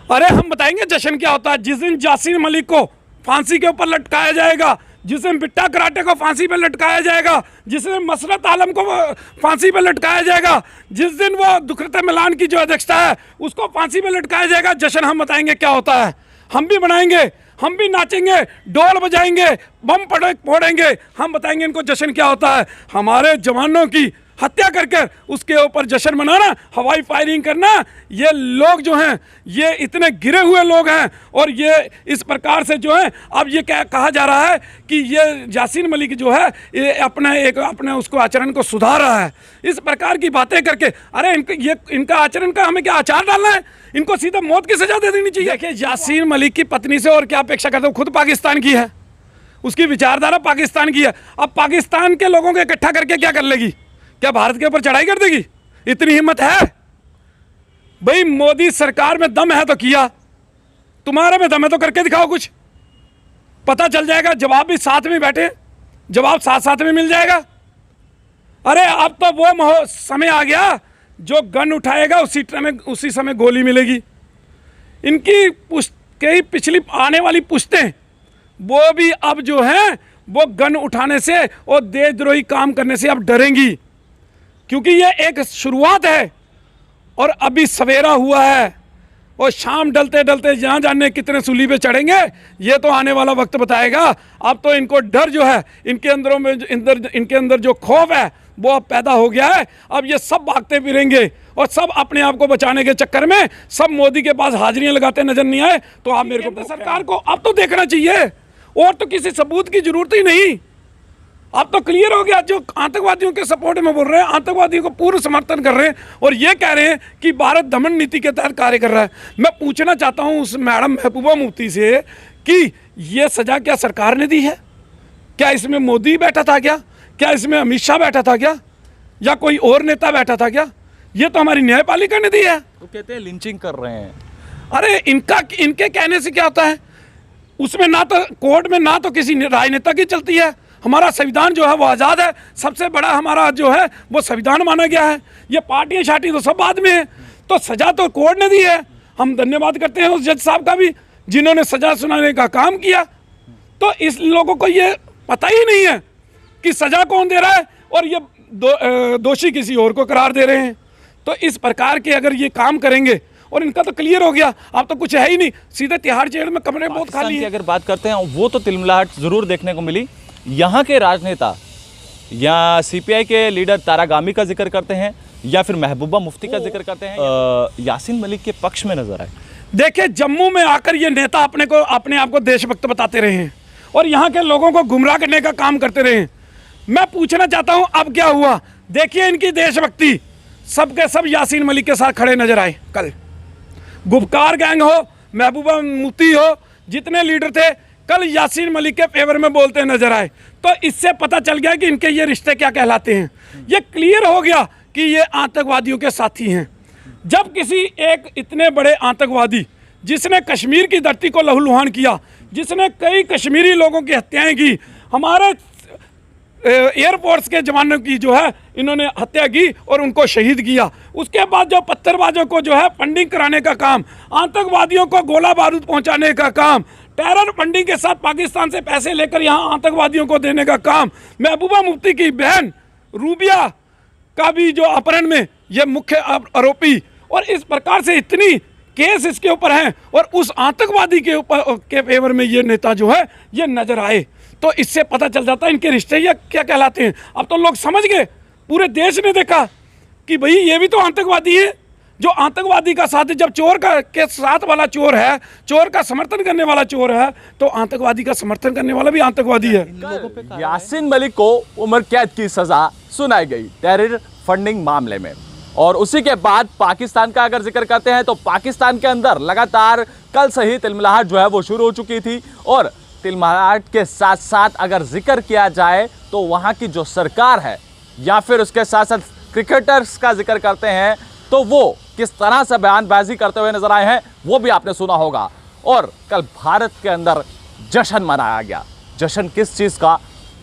अरे हम बताएंगे जश्न क्या होता है। जिस दिन यासीन मलिक को फांसी के ऊपर लटकाया जाएगा, जिस दिन बिट्टा कराटे को फांसी पे लटकाया जाएगा, जिस दिन मसरत आलम को फांसी पे लटकाया जाएगा, जिस दिन वो दुखरत मिलान की जो अध्यक्षता है उसको फांसी पे लटकाया जाएगा, जश्न हम बताएंगे क्या होता है। हम भी बनाएंगे, हम भी नाचेंगे, डोल बजाएंगे, बम फोड़ेंगे, हम बताएंगे इनको जश्न क्या होता है। हमारे जवानों की हत्या करके उसके ऊपर जश्न मनाना, हवाई फायरिंग करना, ये लोग जो हैं ये इतने गिरे हुए लोग हैं। और ये इस प्रकार से जो है अब ये क्या कहा जा रहा है कि ये यासीन मलिक जो है ये अपने उसको आचरण को सुधार रहा है, इस प्रकार की बातें करके। अरे इनका आचरण का हमें क्या आचार डालना है? इनको सीधा मौत की सजा दे देनी चाहिए। देखिए यासीन मलिक की पत्नी से और क्या अपेक्षा करते हो? खुद पाकिस्तान की है, उसकी विचारधारा पाकिस्तान की है। अब पाकिस्तान के लोगों को इकट्ठा करके क्या कर लेगी? क्या भारत के ऊपर चढ़ाई कर देगी? इतनी हिम्मत है? भाई मोदी सरकार में दम है तो किया, तुम्हारे में दम है तो करके दिखाओ कुछ, पता चल जाएगा। जवाब भी साथ में बैठे, जवाब साथ साथ में मिल जाएगा। अरे अब तो वो समय आ गया, जो गन उठाएगा उसी समय गोली मिलेगी। इनकी कई पिछली आने वाली पुश्तें वो भी अब जो है वो गन उठाने से और देशद्रोही काम करने से अब डरेंगी, क्योंकि ये एक शुरुआत है और अभी सवेरा हुआ है। और शाम डलते डलते जहाँ जाने कितने सूली पे चढ़ेंगे ये तो आने वाला वक्त बताएगा। अब तो इनको डर जो है इनके अंदर जो खौफ है वो अब पैदा हो गया है। अब ये सब भागते फिरेंगे और सब अपने आप को बचाने के चक्कर में सब मोदी के पास हाजिरियां लगाते नजर नहीं आए। तो आप मेरे को सरकार को अब तो देखना चाहिए, और तो किसी सबूत की जरूरत ही नहीं। अब तो क्लियर हो गया, जो आतंकवादियों के सपोर्ट में बोल रहे हैं, आतंकवादियों को पूर्ण समर्थन कर रहे हैं और ये कह रहे हैं कि भारत दमन नीति के तहत कार्य कर रहा है। मैं पूछना चाहता हूं उस मैडम महबूबा मुफ्ती से कि ये सजा क्या सरकार ने दी है? क्या इसमें मोदी बैठा था क्या इसमें अमित शाह बैठा था क्या, या कोई और नेता बैठा था क्या? ये तो हमारी न्यायपालिका ने दी है। तो कहते हैं लिंचिंग कर रहे हैं। अरे इनके कहने से क्या होता है? उसमें ना तो कोर्ट में ना तो किसी राजनेता की चलती है। हमारा संविधान जो है वो आज़ाद है, सबसे बड़ा हमारा जो है वो संविधान माना गया है। ये पार्टियां शार्टी तो सब बाद में है। तो सजा तो कोर्ट ने दी है। हम धन्यवाद करते हैं उस जज साहब का भी जिन्होंने सजा सुनाने का काम किया। तो इस लोगों को ये पता ही नहीं है कि सजा कौन दे रहा है और ये दोषी किसी और को करार दे रहे हैं। तो इस प्रकार के अगर ये काम करेंगे, और इनका तो क्लियर हो गया, अब तो कुछ है ही नहीं, सीधे तिहाड़ जेल में कमरे बहुत खाली है। अगर बात करते हैं वो तो तिलमिलाहट जरूर देखने को मिली। यहाँ के राजनेता या सीपीआई के लीडर तारागामी का जिक्र करते हैं या फिर महबूबा मुफ्ती का जिक्र करते हैं, यासीन मलिक के पक्ष में नजर आए। देखिए जम्मू में आकर ये नेता अपने आप को देशभक्त बताते रहे हैं और यहाँ के लोगों को गुमराह करने का काम करते रहे हैं। मैं पूछना चाहता हूँ अब क्या हुआ? देखिए इनकी देशभक्ति, सबके सब यासीन मलिक के साथ खड़े नजर आए। कल गुपकार गैंग हो, महबूबा मुफ्ती हो, जितने लीडर थे कल यासीन मलिक के फेवर में बोलते नजर आए। तो इससे पता चल गया कि इनके ये रिश्ते क्या कहलाते हैं। ये क्लियर हो गया कि ये आतंकवादियों के साथी हैं। जब किसी एक इतने बड़े आतंकवादी जिसने कश्मीर की धरती को लहूलुहान किया, जिसने कई कश्मीरी लोगों की हत्याएं की, हमारे एयरफोर्स के जवानों की जो है इन्होंने हत्या की और उनको शहीद किया, उसके बाद जो पत्थरबाजों को जो है फंडिंग कराने का काम, आतंकवादियों को गोला बारूद पहुंचाने का काम, टेरर फंडिंग के साथ पाकिस्तान से पैसे लेकर यहाँ आतंकवादियों को देने का काम, महबूबा मुफ्ती की बहन रूबिया का भी जो अपहरण में ये मुख्य आरोपी, और इस प्रकार से इतनी केस इसके ऊपर हैं और उस आतंकवादी के ऊपर के फेवर में ये नेता जो है ये नजर आए। तो इससे पता चल जाता है इनके रिश्ते या क्या कहलाते हैं। अब तो लोग समझ गए, पूरे देश ने देखा कि भाई ये भी तो आतंकवादी है। जो आतंकवादी का साथ, जब चोर का के साथ वाला चोर है, चोर का समर्थन करने वाला चोर है, तो आतंकवादी का समर्थन करने वाला भी आतंकवादी है। यासीन मलिक को उम्र कैद की सजा सुनाई गई टेरर फंडिंग मामले में। और उसी के बाद पाकिस्तान का अगर जिक्र करते हैं तो पाकिस्तान के अंदर लगातार कल से ही तिलमिलाहट जो है वो शुरू हो चुकी थी। और तिलमिलाहट के साथ साथ अगर जिक्र किया जाए तो वहां की जो सरकार है या फिर उसके साथ साथ क्रिकेटर्स का जिक्र करते हैं तो वो किस तरह से बयानबाजी करते हुए नजर आए हैं वो भी आपने सुना होगा। और कल भारत के अंदर जश्न मनाया गया। जश्न किस चीज का?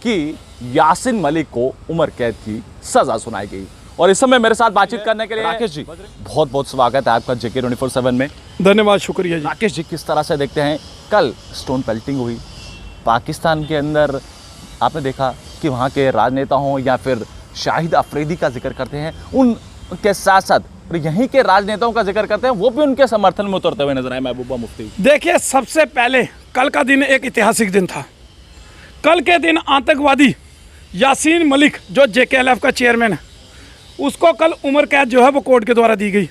कि यासीन मलिक को उम्र कैद की सजा सुनाई गई। और इस समय मेरे साथ बातचीत करने के लिए राकेश जी, बहुत बहुत स्वागत है आपका JK 24/7 में। धन्यवाद, शुक्रिया जी। राकेश जी, किस तरह से देखते हैं, कल स्टोन पेल्टिंग हुई पाकिस्तान के अंदर, आपने देखा कि वहाँ के राजनेता हों या फिर शाहिद अफरीदी का जिक्र करते हैं, उनके साथ साथ यहीं के राजनेताओं का जिक्र करते हैं, वो भी उनके समर्थन में उतरते हुए नजर आए महबूबा मुफ्ती। देखिए, सबसे पहले कल का दिन एक ऐतिहासिक दिन था। कल के दिन आतंकवादी यासीन मलिक जो JKLF का चेयरमैन है, उसको कल उम्र कैद जो है वो कोर्ट के द्वारा दी गई।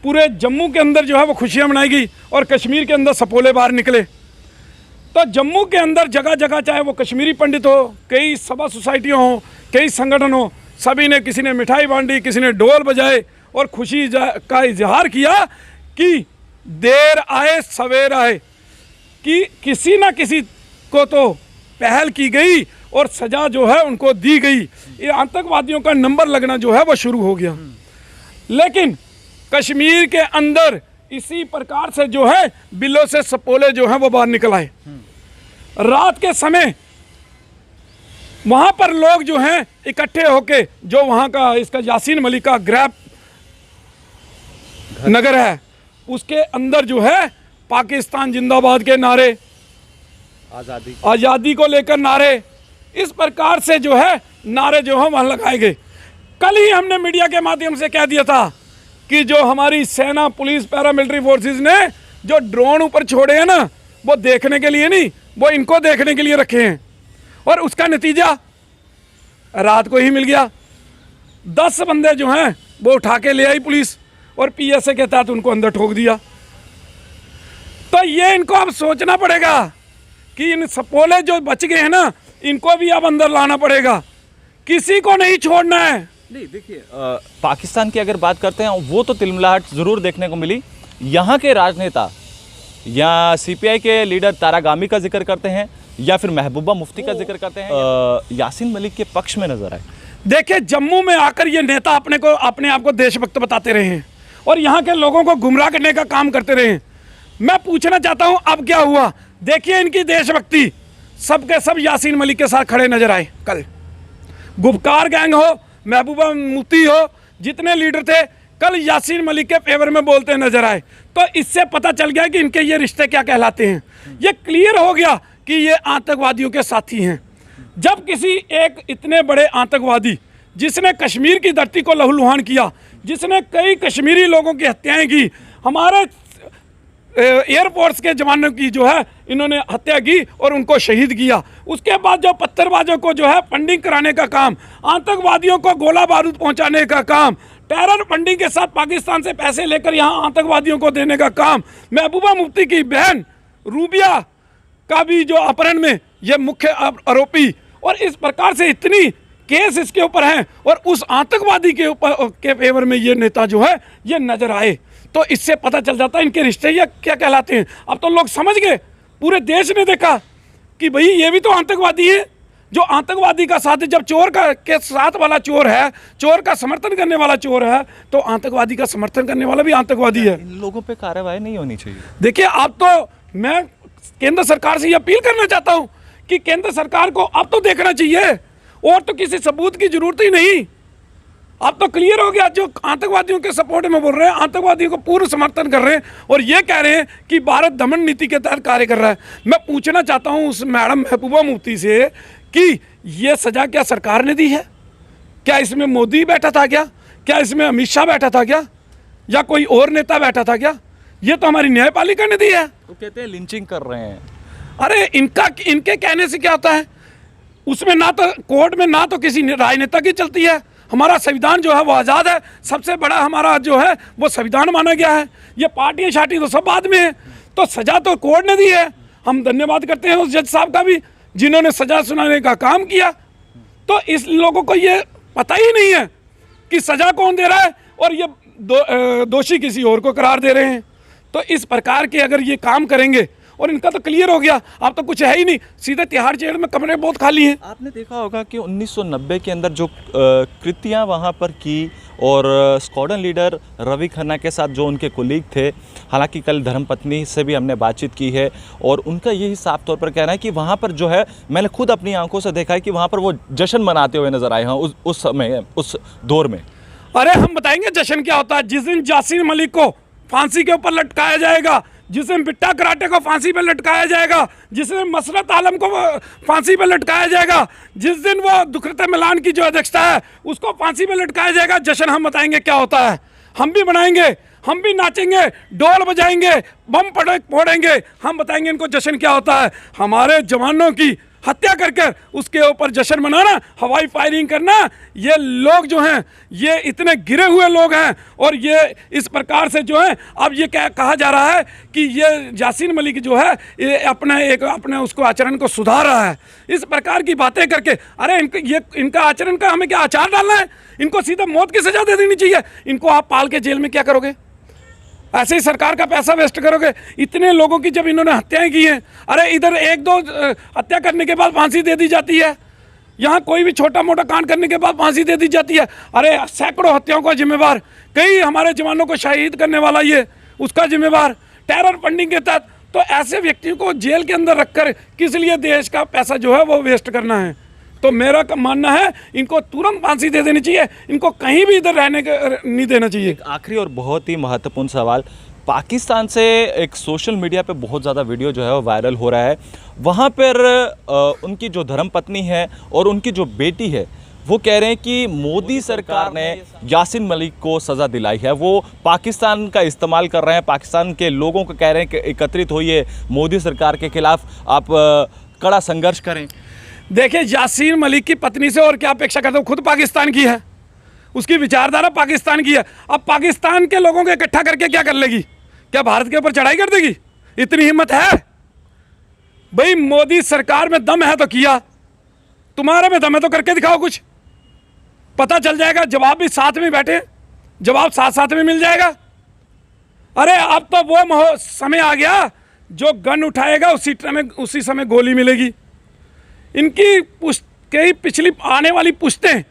पूरे जम्मू के अंदर जो है वो खुशियां मनाई गई और कश्मीर के अंदर सपोले बाहर निकले। तो जम्मू के अंदर जगह जगह, चाहे वो कश्मीरी पंडित हो, कई सभा सोसाइटियाँ हो, कई संगठन हो, सभी ने, किसी ने मिठाई बांटी, किसी ने ढोल बजाए और खुशी का इजहार किया कि देर आए सवेर आए, कि किसी ना किसी को तो पहल की गई और सजा जो है उनको दी गई। ये आतंकवादियों का नंबर लगना जो है वो शुरू हो गया। लेकिन कश्मीर के अंदर इसी प्रकार से जो है बिलों से सपोले जो है वो बाहर निकल आए। रात के समय वहां पर लोग जो हैं इकट्ठे होके, जो वहां का इसका यासीन मलिक का गृह नगर है, उसके अंदर जो है पाकिस्तान जिंदाबाद के नारे, आज़ादी को लेकर नारे, इस प्रकार से जो है नारे जो है वहाँ लगाए गए। कल ही हमने मीडिया के माध्यम से कह दिया था कि जो हमारी सेना, पुलिस, पैरामिलिट्री फोर्सेस ने जो ड्रोन ऊपर छोड़े हैं ना, वो देखने के लिए नहीं, वो इनको देखने के लिए रखे हैं। और उसका नतीजा रात को ही मिल गया। 10 बंदे जो हैं वो उठा के ले आई पुलिस और PSA के तहत उनको अंदर ठोक दिया। तो ये इनको अब सोचना पड़ेगा कि इन सपोले जो बच गए हैं ना, इनको भी अब अंदर लाना पड़ेगा, किसी को नहीं छोड़ना है। नहीं, देखिए, पाकिस्तान की अगर बात करते हैं, वो तो तिलमिलाहट जरूर देखने को मिली। यहाँ के राजनेता या CPI के लीडर तारागामी का जिक्र करते हैं या फिर महबूबा मुफ्ती का जिक्र करते हैं, यासीन मलिक के पक्ष में नजर आए। देखिए, जम्मू में आकर ये नेता अपने आप को देशभक्त बताते रहे हैं और यहाँ के लोगों को गुमराह करने का काम करते रहे हैं। मैं पूछना चाहता हूँ, अब क्या हुआ? देखिए, इनकी देशभक्ति, सबके सब यासीन मलिक के साथ खड़े नजर आए। कल गुपकार गैंग हो, महबूबा मुफ्ती हो, जितने लीडर थे, कल यासीन मलिक के फेवर में बोलते नजर आए। तो इससे पता चल गया कि इनके ये रिश्ते क्या कहलाते हैं। ये क्लियर हो गया कि ये आतंकवादियों के साथी हैं। जब किसी एक इतने बड़े आतंकवादी, जिसने कश्मीर की धरती को लहूलुहान किया, जिसने कई कश्मीरी लोगों की हत्याएं की, हमारे एयरफोर्स के जवानों की जो है इन्होंने हत्या की और उनको शहीद किया, उसके बाद जो पत्थरबाजों को जो है फंडिंग कराने का काम, आतंकवादियों को गोला बारूद पहुंचाने का काम, टेरर फंडिंग के साथ पाकिस्तान से पैसे लेकर यहाँ आतंकवादियों को देने का काम, महबूबा मुफ्ती की बहन रूबिया का भी जो अपहरण में ये मुख्य आरोपी, और इस प्रकार से इतनी केस इसके ऊपर हैं और उस आतंकवादी के ऊपर के फेवर में ये नेता जो है ये नजर आए। तो इससे पता चल जाता है इनके रिश्ते ये क्या कहलाते हैं। अब तो लोग समझ गए, पूरे देश ने देखा कि भाई ये भी तो आतंकवादी है। जो आतंकवादी का साथ, जब चोर के साथ वाला चोर है, चोर का समर्थन करने वाला चोर है, तो आतंकवादी का समर्थन करने वाला भी आतंकवादी है। इन लोगों पे कार्रवाई नहीं होनी चाहिए। देखिए, अब तो मैं केंद्र सरकार से ये अपील करना चाहता हूँ कि केंद्र सरकार को अब तो देखना चाहिए, और तो किसी सबूत की जरूरत ही नहीं। अब तो क्लियर हो गया, जो आतंकवादियों के सपोर्ट में बोल रहे हैं, आतंकवादियों को पूर्ण समर्थन कर रहे हैं और ये कह रहे हैं कि भारत दमन नीति के तहत कार्य कर रहा है। मैं पूछना चाहता हूं उस मैडम महबूबा मुफ्ती से कि ये सजा क्या सरकार ने दी है? क्या इसमें मोदी बैठा था क्या इसमें अमित शाह बैठा था क्या, या कोई और नेता बैठा था क्या? ये तो हमारी न्यायपालिका ने दी है। तो कहते हैं लिंचिंग कर रहे हैं। अरे इनके कहने से क्या होता है? उसमें ना तो कोर्ट में ना तो किसी राजनेता की चलती है। हमारा संविधान जो है वो आज़ाद है, सबसे बड़ा हमारा जो है वो संविधान माना गया है। ये पार्टियां शार्टी तो सब बाद में है। तो सजा तो कोर्ट ने दी है। हम धन्यवाद करते हैं उस जज साहब का भी, जिन्होंने सजा सुनाने का काम किया। तो इस लोगों को ये पता ही नहीं है कि सजा कौन दे रहा है और ये दोषी किसी और को करार दे रहे हैं। तो इस प्रकार के अगर ये काम करेंगे, और इनका तो क्लियर हो गया, अब तो कुछ है ही नहीं, सीधे तिहाड़ जेल में कमरे बहुत खाली हैं। आपने देखा होगा कि 1990 के अंदर जो कृतियाँ वहाँ पर की, और स्क्वाड्रन लीडर रवि खन्ना के साथ जो उनके कोलीग थे, हालांकि कल धर्मपत्नी से भी हमने बातचीत की है और उनका यही साफ तौर पर कहना है कि वहाँ पर जो है, मैंने खुद अपनी आंखों से देखा है कि वहाँ पर वो जश्न मनाते हुए नजर आए हैं उस समय, उस दौर में। अरे हम बताएंगे जश्न क्या होता है। जिस दिन यासीन मलिक को फांसी के ऊपर लटकाया जाएगा, जिस दिन बिट्टा कराटे को फांसी पे लटकाया जाएगा, जिस दिन मसरत आलम को फांसी पे लटकाया जाएगा, जिस दिन वो दुखरते मिलान की जो अध्यक्षता है उसको फांसी पे लटकाया जाएगा, जश्न हम बताएंगे क्या होता है। हम भी बनाएंगे, हम भी नाचेंगे, डोल बजाएंगे, बम फोड़ेंगे, हम बताएंगे इनको जश्न क्या होता है। हमारे जवानों की हत्या करके उसके ऊपर जश्न मनाना, हवाई फायरिंग करना, ये लोग जो हैं ये इतने गिरे हुए लोग हैं। और ये इस प्रकार से जो है अब ये क्या कहा जा रहा है कि ये यासीन मलिक जो है ये अपने उसको आचरण को सुधार रहा है, इस प्रकार की बातें करके। अरे इनका आचरण का हमें क्या आचार डालना है? इनको सीधा मौत की सजा दे देनी चाहिए। इनको आप पाल के जेल में क्या करोगे? ऐसे ही सरकार का पैसा वेस्ट करोगे। इतने लोगों की जब इन्होंने हत्याएं की हैं, अरे इधर एक दो हत्या करने के बाद फांसी दे दी जाती है, यहाँ कोई भी छोटा मोटा कांड करने के बाद फांसी दे दी जाती है। अरे सैकड़ों हत्याओं का जिम्मेवार, कई हमारे जवानों को शहीद करने वाला ये उसका जिम्मेवार, टेरर फंडिंग के तहत। तो ऐसे व्यक्तियों को जेल के अंदर रखकर किस लिए देश का पैसा जो है वो वेस्ट करना है? तो मेरा मानना है इनको तुरंत फांसी दे देनी चाहिए, इनको कहीं भी इधर रहने नहीं देना चाहिए। आखिरी और बहुत ही महत्वपूर्ण सवाल, पाकिस्तान से एक सोशल मीडिया पे बहुत ज़्यादा वीडियो जो है वो वायरल हो रहा है। वहाँ पर उनकी जो धर्मपत्नी है और उनकी जो बेटी है वो कह रहे हैं कि मोदी सरकार ने यासीन मलिक को सज़ा दिलाई है। वो पाकिस्तान का इस्तेमाल कर रहे हैं, पाकिस्तान के लोगों को कह रहे हैं कि एकत्रित होइए, मोदी सरकार के खिलाफ आप कड़ा संघर्ष करें। देखिए, यासीन मलिक की पत्नी से और क्या अपेक्षा करते हो? खुद पाकिस्तान की है, उसकी विचारधारा पाकिस्तान की है। अब पाकिस्तान के लोगों को इकट्ठा करके क्या कर लेगी? क्या भारत के ऊपर चढ़ाई कर देगी? इतनी हिम्मत है? भाई मोदी सरकार में दम है तो किया, तुम्हारे में दम है तो करके दिखाओ कुछ, पता चल जाएगा। जवाब भी साथ में बैठे, जवाब साथ साथ में मिल जाएगा। अरे अब तो वो समय आ गया, जो गन उठाएगा उसी समय गोली मिलेगी। इनकी कई पिछली आने वाली पुश्तें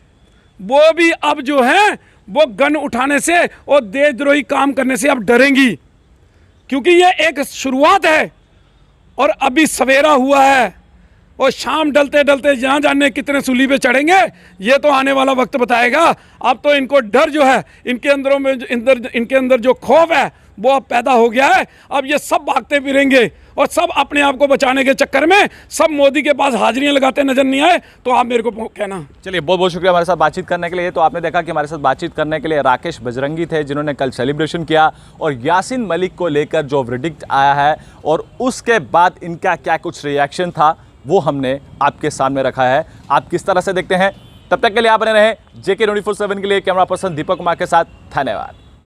वो भी अब जो है वो गन उठाने से और देशद्रोही काम करने से अब डरेंगी, क्योंकि ये एक शुरुआत है और अभी सवेरा हुआ है और शाम डलते डलते जहाँ जाने कितने सूली पे चढ़ेंगे ये तो आने वाला वक्त बताएगा। अब तो इनको डर जो है इनके अंदर जो खौफ है वो अब पैदा हो गया है। अब ये सब भागते फिरेंगे और सब अपने आप को बचाने के चक्कर में सब मोदी के पास हाजिरियां लगाते नजर नहीं आए तो आप मेरे को कहना। चलिए, बहुत बहुत शुक्रिया हमारे साथ बातचीत करने के लिए। तो आपने देखा कि हमारे साथ बातचीत करने के लिए राकेश बजरंगी थे, जिन्होंने कल सेलिब्रेशन किया और यासीन मलिक को लेकर जो वर्डिक्ट आया है और उसके बाद इनका क्या कुछ रिएक्शन था वो हमने आपके सामने रखा है। आप किस तरह से देखते हैं? तब तक के लिए आप बने रहें JK 24/7 के लिए। कैमरा पर्सन दीपक कुमार के साथ, धन्यवाद।